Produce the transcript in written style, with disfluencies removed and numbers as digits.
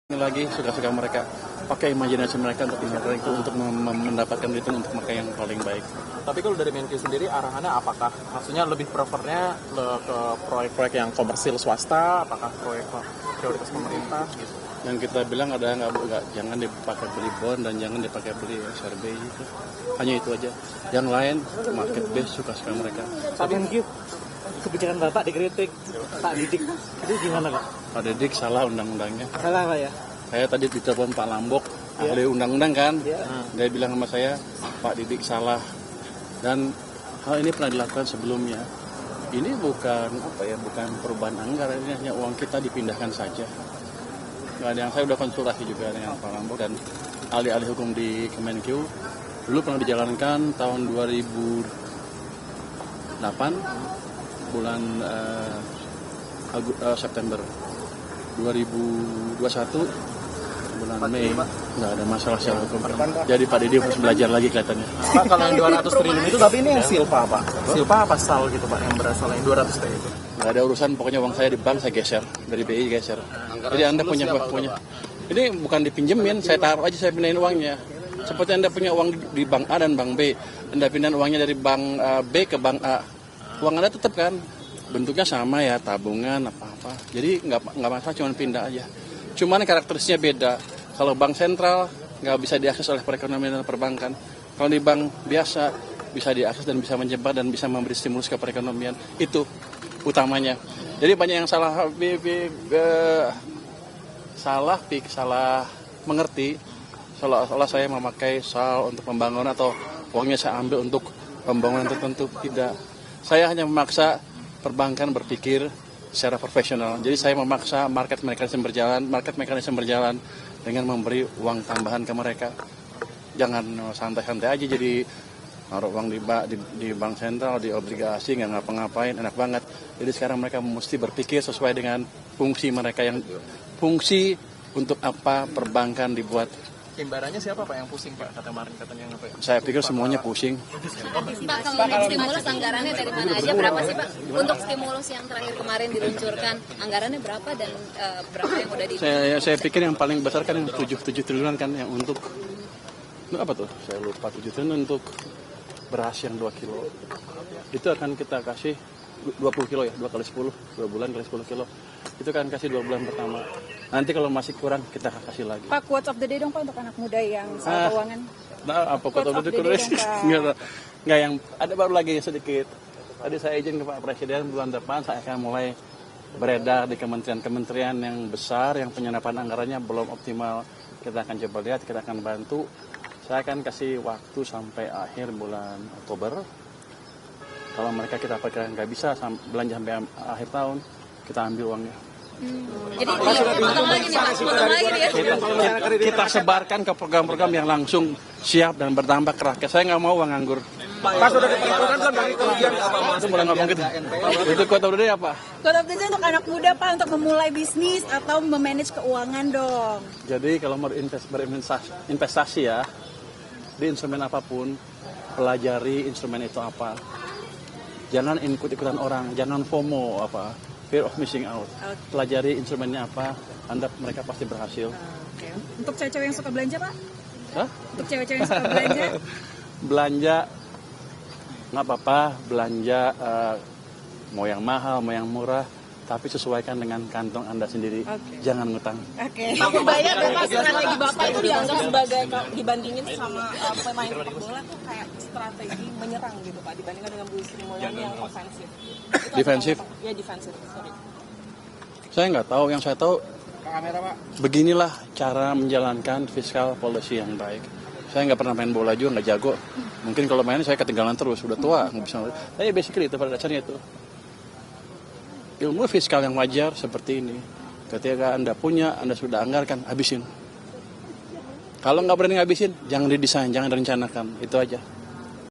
Lagi suka-suka mereka pakai imajinasi mereka untuk mendapatkan itu untuk mereka yang paling baik. Tapi kalau dari Menkyu sendiri arahannya apakah maksudnya lebih prefernya ke proyek-proyek yang komersil swasta, apakah proyek prioritas pemerintah gitu? Yang kita bilang ada nggak jangan dipakai beli bond dan jangan dipakai beli SRB gitu. Hanya itu aja. Yang lain market base suka-suka mereka. Pak Menkyu, kebijakan Bapak dikritik Pak Didik, itu gimana Pak? Pak Didik salah undang-undangnya. Salah Pak ya? Saya tadi ditelepon Pak Lambok, ahli undang-undang kan, dia bilang sama saya, Pak Didik salah. Dan hal ini pernah dilakukan sebelumnya. Ini bukan perubahan anggaran, ini hanya uang kita dipindahkan saja. Nggak ada yang saya udah konsultasi juga dengan Pak Lambok dan ahli-ahli hukum di Kemenkyu. Dulu pernah dijalankan tahun 2008 bulan September 2021 bulan Mei, nggak ada masalah secara hukum. Jadi Pak Didi harus belajar lagi kelihatannya. Pak, kalau yang 200 triliun itu tapi ini yang silpa Pak? Silpa apa sal gitu Pak yang berasal yang 200 triliun itu? Nggak ada urusan, pokoknya uang saya di bank saya geser, dari BI geser. Jadi Anda punya. Ini bukan dipinjemin, saya taruh aja, saya pindahin uangnya. Seperti Anda punya uang di bank A dan bank B, Anda pindahin uangnya dari bank B ke bank A. Uang Anda tetap kan, bentuknya sama ya, tabungan apa-apa. Jadi nggak masalah, cuma pindah aja. Cuman karakteristiknya beda. Kalau bank sentral nggak bisa diakses oleh perekonomian dan perbankan. Kalau di bank biasa bisa diakses dan bisa menjebak dan bisa memberi stimulus ke perekonomian. Itu utamanya. Jadi banyak yang salah mengerti. Seolah-olah saya memakai SAL untuk pembangunan atau uangnya saya ambil untuk pembangunan tertentu. Tidak. Saya hanya memaksa perbankan berpikir secara profesional. Jadi saya memaksa market mekanisme berjalan dengan memberi uang tambahan ke mereka. Jangan santai-santai aja jadi naruh uang di bank sentral, di obligasi, nggak ngapa-ngapain, enak banget. Jadi sekarang mereka mesti berpikir sesuai dengan fungsi mereka, yang fungsi untuk apa perbankan dibuat. Imbarannya siapa Pak yang pusing Pak? Katanya apa ya? Saya pikir semuanya pusing. Pak, kalau untuk stimulus anggarannya dari mana aja, berapa sih Pak? Untuk stimulus yang terakhir kemarin diluncurkan, anggarannya berapa dan berapa yang udah di... Saya pikir yang paling besar kan yang 7 triliunan kan, yang untuk apa tuh? Saya lupa, 7 triliun untuk beras yang 2 kilo. Itu akan kita kasih 20 kilo ya, 2 kali 10, 2 bulan kali 10 kilo. Itu kan kasih 2 bulan pertama. Nanti kalau masih kurang kita kasih lagi. Pak, quotes of the day dong Pak untuk anak muda yang soal keuangan. Nah, apa quotes of the day? Nggak, yang ada baru lagi sedikit. Tadi saya izin ke Pak Presiden bulan depan saya akan mulai beredar di kementerian-kementerian yang besar yang penyerapan anggarannya belum optimal. Kita akan coba lihat, kita akan bantu. Saya akan kasih waktu sampai akhir bulan Oktober. Kalau mereka kita perkirakan nggak bisa belanja sampai akhir tahun, kita ambil uangnya. Jadi potong lagi nih Pak, Kita sebarkan ke program-program yang langsung siap dan berdampak ke rakyat. Saya nggak mau uang nganggur. Pak sudah diperhitungkan belum dari kerugian apa Itu mulai ngomong gitu. Itu quote of the day apa? Quote of the day untuk anak muda Pak untuk memulai bisnis atau memanage keuangan dong. Jadi kalau mau investasi ya, di instrumen apapun, pelajari instrumen itu apa. Jangan ikut-ikutan orang, jangan FOMO fear of missing out. Pelajari instrumennya apa, mereka pasti berhasil. Okay. Untuk cewek-cewek yang suka belanja Pak? Hah? Untuk cewek-cewek yang suka belanja? Belanja nggak apa-apa, belanja mau yang mahal, mau yang murah, tapi sesuaikan dengan kantong Anda sendiri. Jangan ngutang. Pak, bayar Bapak, strategi Bapak itu dianggap sebagai, dibandingin sama pemain sepak bola tuh kayak strategi menyerang gitu Pak, dibandingkan dengan Bu Sri Mulyani yang ofensif. Defensif? Ya defensif, sorry. Saya nggak tahu, yang saya tahu beginilah cara menjalankan fiscal policy yang baik. Saya nggak pernah main bola juga, nggak jago. Mungkin kalau main saya ketinggalan terus, udah tua, nggak bisa. Tapi basically itu pada dasarnya itu. Ilmu fiskal yang wajar seperti ini. Ketika Anda punya, Anda sudah anggarkan, habisin. Kalau nggak berani ngabisin, jangan didesain, jangan direncanakan. Itu aja.